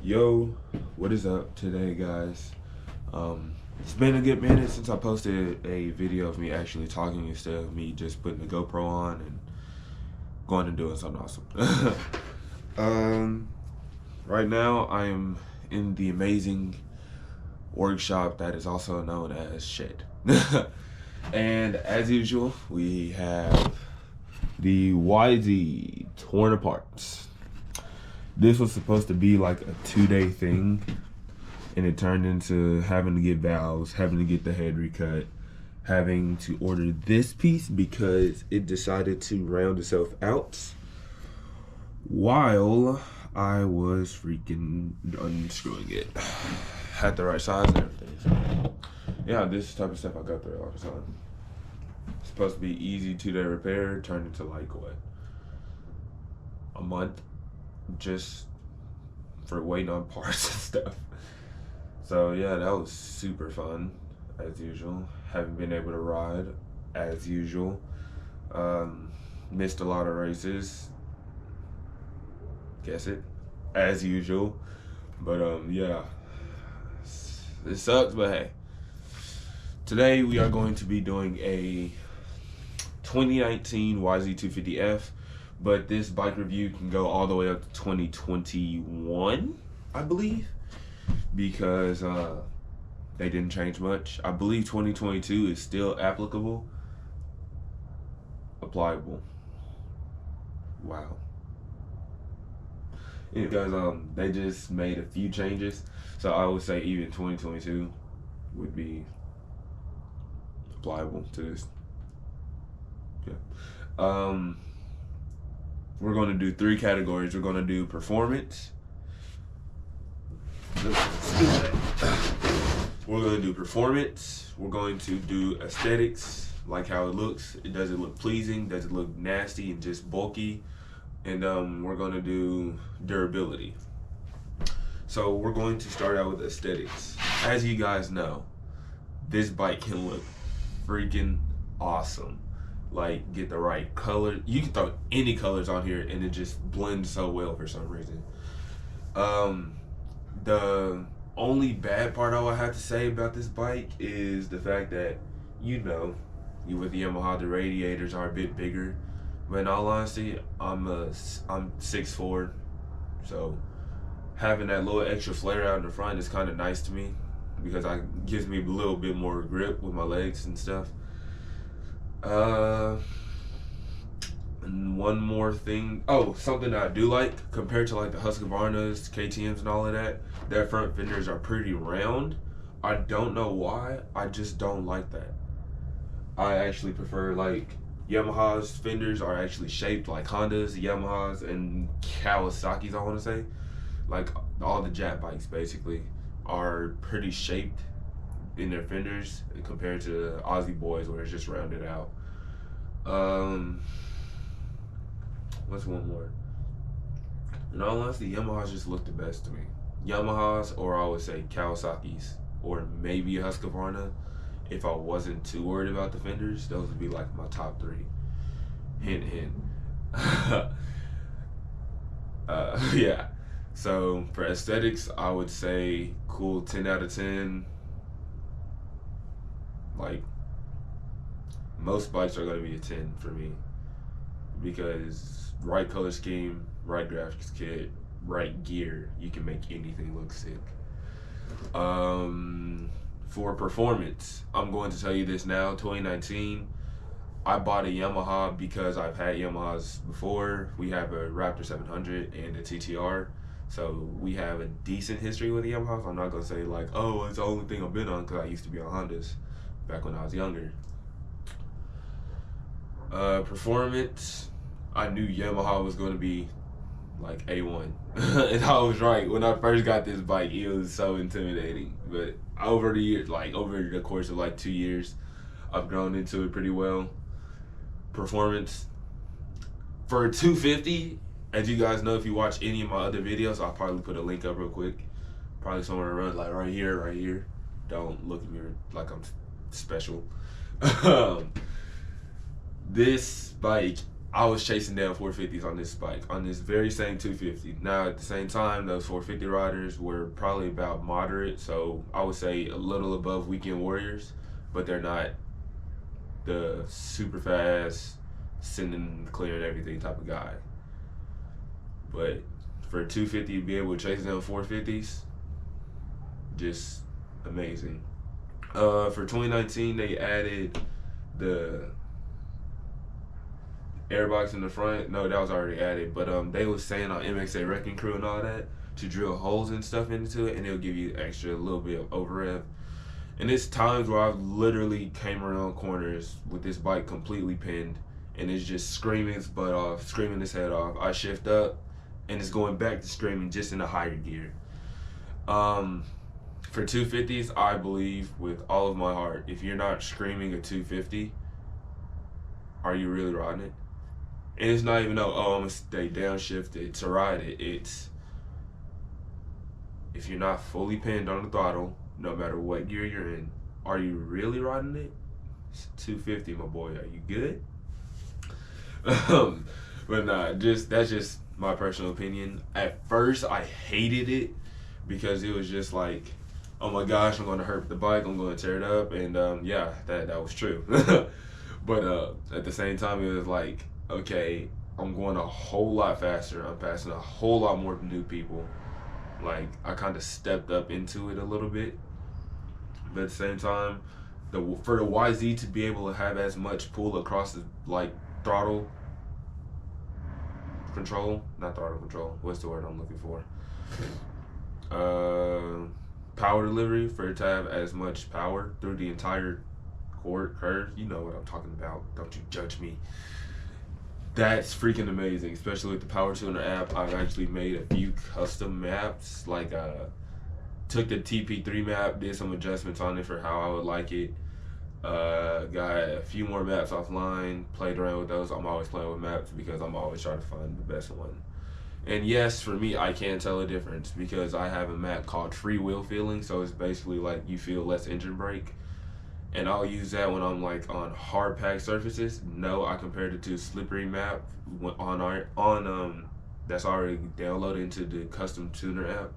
Yo, what is up today, guys? It's been a good minute since I posted a video of me actually talking instead of me just putting the GoPro on and going and doing something awesome. Right now I am in the amazing workshop that is also known as Shed. And as usual, we have the YZ torn apart. This was supposed to be like a 2-day thing, and it turned into having to get valves, having to get the head recut, having to order this piece because it decided to round itself out while I was freaking unscrewing it. Had the right size and everything. So yeah, this type of stuff I go through all the time. It's supposed to be easy 2-day repair, turned into like what? A month? Just for waiting on parts and stuff. So yeah, that was super fun as usual. Haven't been able to ride as usual. Missed a lot of races. Guess it, as usual. But yeah, it sucks, but hey. Today we are going to be doing a 2019 YZ250F. But this bike review can go all the way up to 2021, I believe, because they didn't change much. I believe 2022 is still applicable. Applicable. Wow. Because they just made a few changes, so I would say even 2022 would be applicable to this. Yeah. We're going to do 3 categories. We're going to do performance. We're going to do performance. We're going to do aesthetics, like how it looks. Does it look pleasing? Does it look nasty and just bulky? And we're going to do durability. So we're going to start out with aesthetics. As you guys know, this bike can look freaking awesome. Like, get the right color. You can throw any colors on here and it just blends so well for some reason. The only bad part I would have to say about this bike is the fact that, you know, with the Yamaha, the radiators are a bit bigger. But in all honesty, I'm 6'4", so having that little extra flare out in the front is kind of nice to me because it gives me a little bit more grip with my legs and stuff. And one more thing. Oh, something that I do like compared to like the Husqvarnas, KTMs, and all of that. Their front fenders are pretty round. I don't know why. I just don't like that. I actually prefer like Yamaha's fenders are actually shaped like Hondas, Yamahas, and Kawasaki's. I want to say, like all the Jap bikes basically are pretty shaped in their fenders compared to the Aussie boys where it's just rounded out. What's one more? In all honesty, Yamahas just look the best to me. Yamahas, or I would say Kawasaki's, or maybe a Husqvarna. If I wasn't too worried about the fenders, those would be like my top 3. Hint, hint. Yeah. So for aesthetics, I would say cool 10 out of 10. Like, most bikes are going to be a 10 for me because right color scheme, right graphics kit, right gear, you can make anything look sick. For performance, I'm going to tell you this now, 2019, I bought a Yamaha because I've had Yamahas before. We have a Raptor 700 and a TTR. So we have a decent history with the Yamahas. I'm not going to say like, oh, it's the only thing I've been on, because I used to be on Hondas back when I was younger. Performance, I knew Yamaha was going to be like A1. And I was right. When I first got this bike, it was so intimidating. But over the years, like over the course of like 2 years, I've grown into it pretty well. Performance, for 250, as you guys know, if you watch any of my other videos, I'll probably put a link up real quick. Probably somewhere around like right here. Don't look at me like I'm special. This bike I was chasing down 450s on this bike, on this very same 250. Now, at the same time, those 450 riders were probably about moderate, so I would say a little above weekend warriors, but they're not the super fast, sending, clearing everything type of guy. But for 250 to be able to chase down 450s, just amazing. For 2019, they added the airbox in the front. No, that was already added, but they was saying on MXA Wrecking Crew and all that to drill holes and stuff into it, and it'll give you extra, a little bit of over rev. And it's times where I've literally came around corners with this bike completely pinned, and it's just screaming its butt off, screaming its head off. I shift up, and it's going back to screaming just in a higher gear. For 250s, I believe with all of my heart, if you're not screaming a 250, are you really riding it? And it's not even, oh, I'm gonna stay downshifted to ride it. It's, if you're not fully pinned on the throttle, no matter what gear you're in, are you really riding it? It's 250, my boy. Are you good? But nah, that's just my personal opinion. At first, I hated it because it was just like, oh my gosh, I'm gonna hurt the bike, I'm gonna tear it up, and yeah, that was true. But at the same time, it was like, okay, I'm going a whole lot faster. I'm passing a whole lot more new people. Like, I kind of stepped up into it a little bit. But at the same time, for the YZ to be able to have as much pull across the, like, throttle control, not throttle control, what's the word I'm looking for? Power delivery, for it to have as much power through the entire curve. You know what I'm talking about. Don't you judge me. That's freaking amazing, especially with the Power Tuner app. I've actually made a few custom maps, like took the TP3 map, did some adjustments on it for how I would like it. Got a few more maps offline, played around with those. I'm always playing with maps because I'm always trying to find the best one. And yes, for me, I can tell a difference because I have a map called Free Wheel Feeling, so it's basically like you feel less engine brake. And I'll use that when I'm like on hard packed surfaces. No, I compared it to Slippery map on that's already downloaded into the custom tuner app,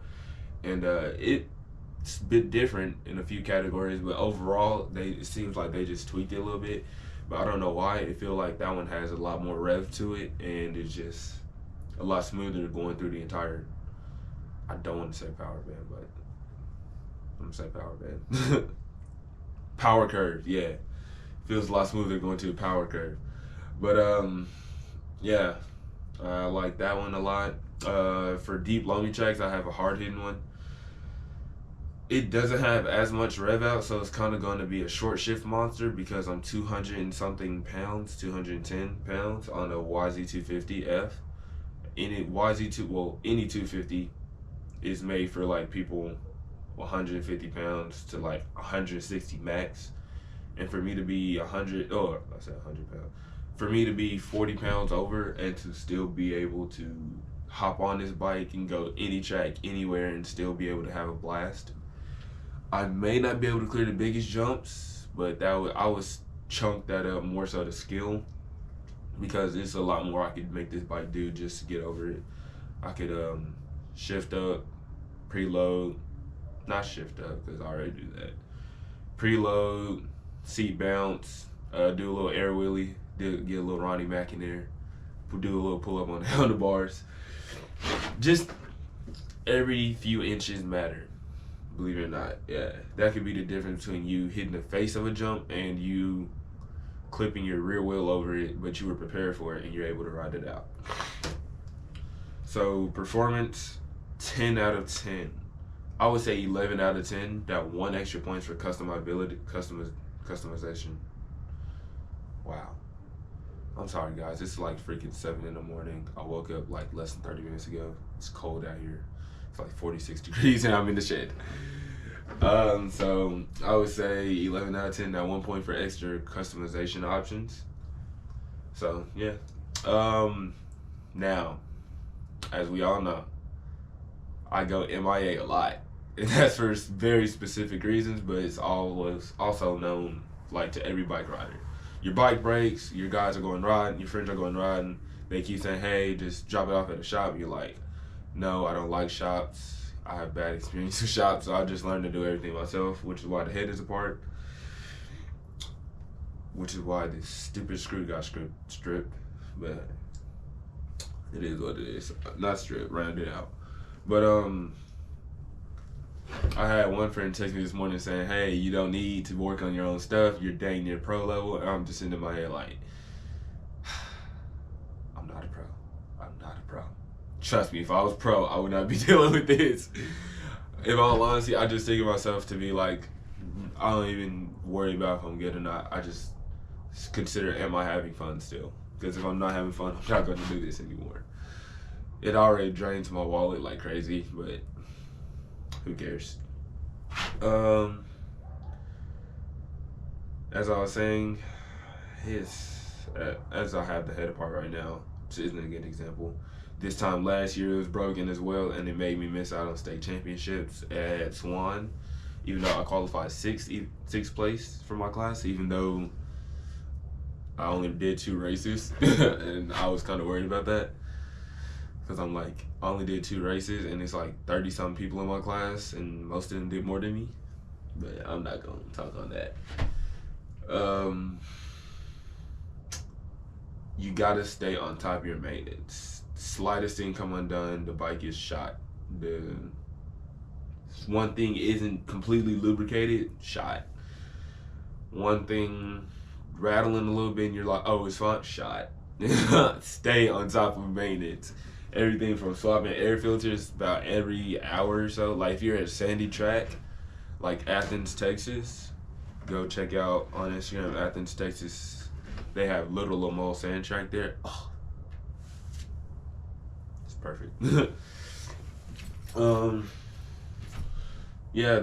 and it's a bit different in a few categories, but overall it seems like they just tweaked it a little bit. But I don't know why. I feel like that one has a lot more rev to it, and it's just a lot smoother going through the entire. I don't want to say power band, but I'm gonna say power band. Power curve, yeah. Feels a lot smoother going to a power curve. But yeah, I like that one a lot. For deep loamy tracks, I have a hard hitting one. It doesn't have as much rev out, so it's kind of going to be a short shift monster because I'm 200 and something pounds, 210 pounds on a YZ250F. Any 250 is made for like people 150 pounds to like 160 max, and for me to be 100 pounds, for me to be 40 pounds over and to still be able to hop on this bike and go any track anywhere and still be able to have a blast. I may not be able to clear the biggest jumps, but I was chunked that up more so to skill, because it's a lot more I could make this bike do just to get over it. I could shift up, preload, not shift up because I already do that. Preload, seat bounce, do a little air wheelie, get a little Ronnie Mac in there, do a little pull up on the handlebars. Just every few inches matter, believe it or not. Yeah, that could be the difference between you hitting the face of a jump and you clipping your rear wheel over it, but you were prepared for it and you're able to ride it out. So performance, 10 out of 10. I would say 11 out of 10. That one extra points for customization. Wow. I'm sorry, guys. It's like freaking 7 in the morning. I woke up like less than 30 minutes ago. It's cold out here. It's like 46 degrees and I'm in the shed. So I would say 11 out of 10. That 1 point for extra customization options. So yeah. Now, as we all know, I go MIA a lot. And that's for very specific reasons, but it's always also known like to every bike rider. your bike breaks, your guys are going riding, your friends are going riding, they keep saying, hey, just drop it off at a shop. You're like, no, I don't like shops. I have bad experience with shops, so I just learned to do everything myself, which is why the head is apart. Which is why this stupid screw got stripped. But it is what it is. Not stripped, rounded out. But I had one friend text me this morning saying, hey, you don't need to work on your own stuff. You're dang near pro level. And I'm just sitting in my head like, I'm not a pro. I'm not a pro. Trust me, if I was pro, I would not be dealing with this. In all honesty, I just think of myself to be like, I don't even worry about if I'm good or not. I just consider, am I having fun still? Because if I'm not having fun, I'm not going to do this anymore. It already drains my wallet like crazy, but who cares? As I was saying, as I have the head apart right now, which isn't a good example. This time last year it was broken as well, and it made me miss out on state championships at Swan, even though I qualified sixth place for my class, even though I only did 2 races, and I was kind of worried about that. Because I'm like, I only did 2 races, and it's like 30-something people in my class, and most of them did more than me. But I'm not going to talk on that. You got to stay on top of your maintenance. Slightest thing come undone, the bike is shot. The one thing isn't completely lubricated, shot. One thing rattling a little bit, and you're like, oh, it's fine, shot. Stay on top of maintenance. Everything from swapping air filters about every hour or so. Like if you're at a sandy track, like Athens, Texas, go check out on Instagram, Athens, Texas. They have Little Lamol sand track there. Oh, it's perfect. Yeah,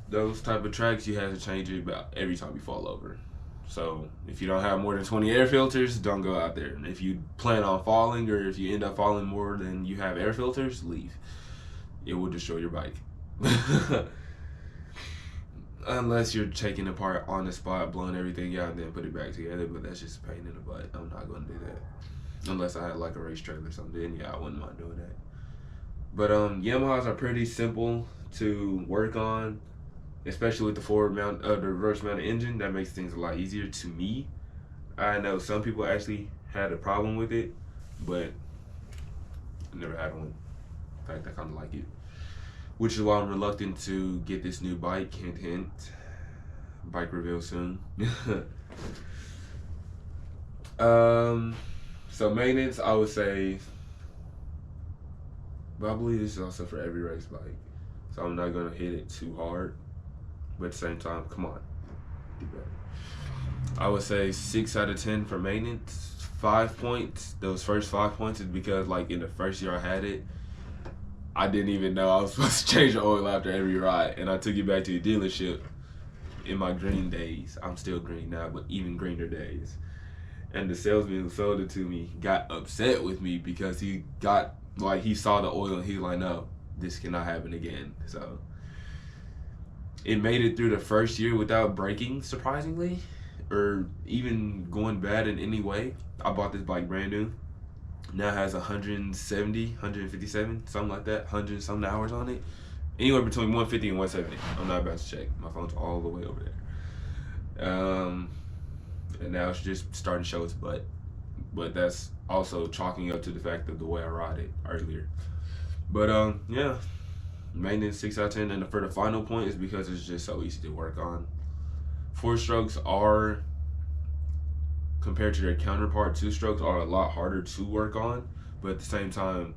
those type of tracks, you have to change it about every time you fall over. So if you don't have more than 20 air filters, don't go out there. And if you plan on falling, or if you end up falling more than you have air filters, leave. It will destroy your bike. Unless you're taking it apart on the spot, blowing everything out, and then put it back together. But that's just a pain in the butt. I'm not going to do that. Unless I had like a race trailer or something. Yeah, I wouldn't mind doing that. But Yamahas are pretty simple to work on. Especially with the the reverse mounted engine, that makes things a lot easier to me. I know some people actually had a problem with it, but I never had one. In fact, I kind of like it, which is why I'm reluctant to get this new bike. Hint, hint. Bike reveal soon. So maintenance, I would say, but I believe this is also for every race bike, so I'm not gonna hit it too hard. But at the same time, come on, do better. I would say 6 out of 10 for maintenance. 5 points. Those first 5 points is because, like, in the first year I had it, I didn't even know I was supposed to change the oil after every ride, and I took it back to the dealership in my green days. I'm still green now, but even greener days. And the salesman who sold it to me got upset with me because he saw the oil and he was like, no, this cannot happen again. So it made it through the first year without breaking, surprisingly, or even going bad in any way. I bought this bike brand new. Now it has 170, 157, something like that, 100 something hours on it. Anywhere between 150 and 170. I'm not about to check. My phone's all the way over there. And now it's just starting to show its butt. But that's also chalking up to the fact of the way I ride it earlier. But yeah. Maintenance 6 out of 10, and for the final point is because it's just so easy to work on. 4-strokes are, compared to their counterpart, 2-strokes are a lot harder to work on, but at the same time,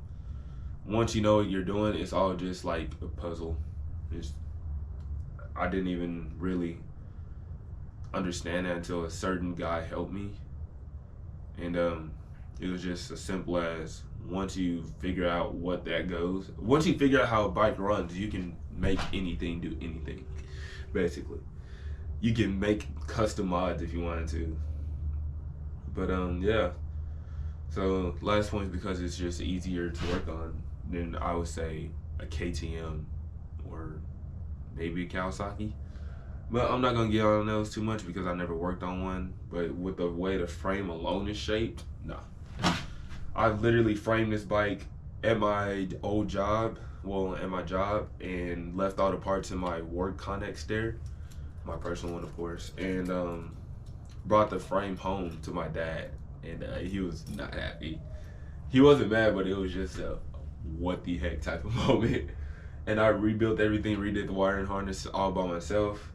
once you know what you're doing, it's all just like a puzzle. I didn't even really understand that until a certain guy helped me, and it was just as simple as, once you figure out what that goes, once you figure out how a bike runs, you can make anything do anything, basically. You can make custom mods if you wanted to. But yeah. So last point is because it's just easier to work on, then I would say a KTM or maybe a Kawasaki. But I'm not gonna get on those too much because I never worked on one. But with the way the frame alone is shaped, no. I literally framed this bike at my old job, at my job, and left all the parts in my work Connex there, my personal one, of course, and brought the frame home to my dad, and he was not happy. He wasn't mad, but it was just a what the heck type of moment. And I rebuilt everything, redid the wiring harness all by myself.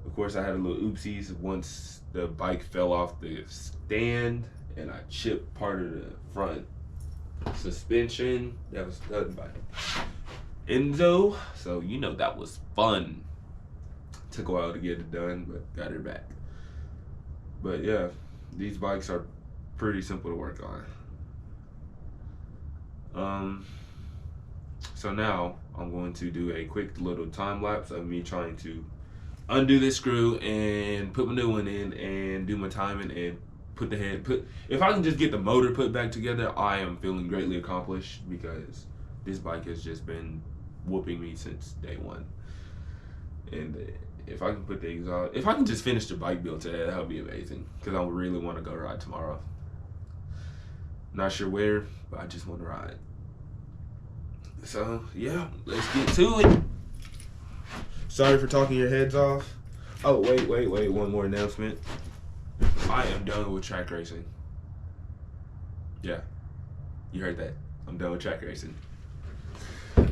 Of course, I had a little oopsies once the bike fell off the stand and I chipped part of the front suspension. That was done by Enzo. So, you know, that was fun. Took a while to get it done, but got it back. But yeah, these bikes are pretty simple to work on. So now I'm going to do a quick little time lapse of me trying to undo this screw and put my new one in and do my timing and put the head, if I can just get the motor put back together, I am feeling greatly accomplished because this bike has just been whooping me since day one. And if I can put the exhaust, if I can just finish the bike build today, that would be amazing because I really want to go ride tomorrow. Not sure where, but I just want to ride. So yeah, let's get to it. Sorry for talking your heads off. Oh, wait, one more announcement. I am done with track racing. Yeah, you heard that. I'm done with track racing.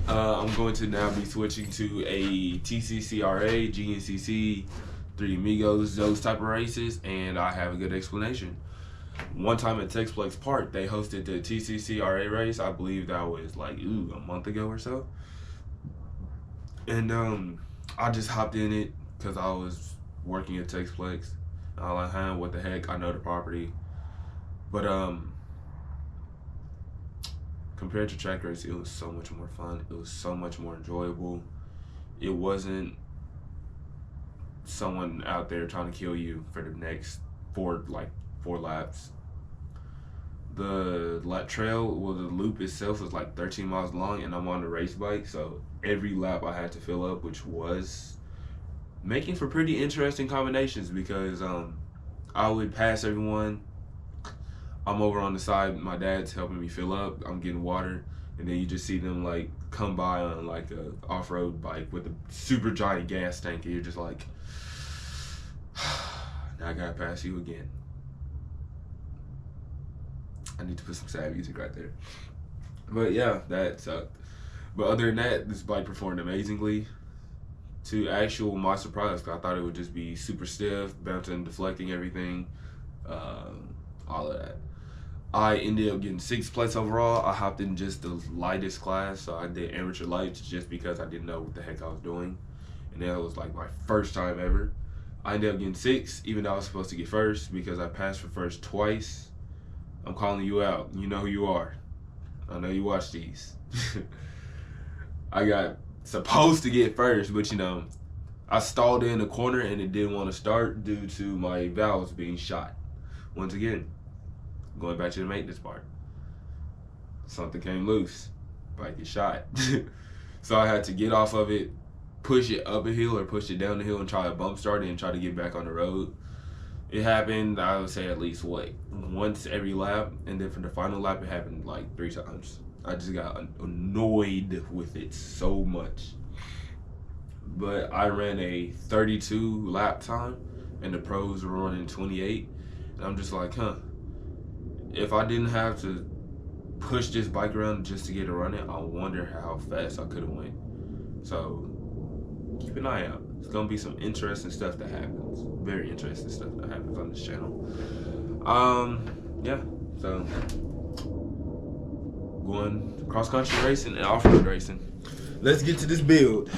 I'm going to now be switching to a TCCRA, GNCC, 3 Amigos, those type of races, and I have a good explanation. One time at Texplex Park, they hosted the TCCRA race. I believe that was like, a month ago or so. And I just hopped in it because I was working at Texplex. I was like, what the heck? I know the property. But compared to track race, it was so much more fun. It was so much more enjoyable. It wasn't someone out there trying to kill you for the next four laps. The trail, the loop itself was like 13 miles long, and I'm on a race bike, so every lap I had to fill up, which was making for pretty interesting combinations because I would pass everyone. I'm over on the side, my dad's helping me fill up, I'm getting water, and then you just see them like come by on like a off-road bike with a super giant gas tank, and you're just like, now I gotta pass you again. I need to put some sad music right there. But yeah, that sucked. But other than that, this bike performed amazingly. To my surprise, I thought it would just be super stiff, bouncing, deflecting everything, all of that. I ended up getting 6th place overall. I hopped in just the lightest class, so I did amateur lights just because I didn't know what the heck I was doing. And that was like my first time ever. I ended up getting 6th, even though I was supposed to get 1st because I passed for 1st twice. I'm calling you out. You know who you are. I know you watch these. I got supposed to get 1st, but you know, I stalled in the corner and it didn't want to start due to my valves being shot. Once again, going back to the maintenance part. Something came loose. Bike is shot. So I had to get off of it, push it up a hill or push it down the hill and try to bump start it and try to get back on the road. It happened, I would say, at least once every lap, and then for the final lap it happened like 3 times. I just got annoyed with it so much. But I ran a 32 lap time and the pros were running 28, and I'm just like, if I didn't have to push this bike around just to get it running, I wonder how fast I could have went. So keep an eye out. It's gonna be some interesting stuff that happens. Very interesting stuff that happens on this channel. Yeah, so going cross country racing and off-road racing. Let's get to this build.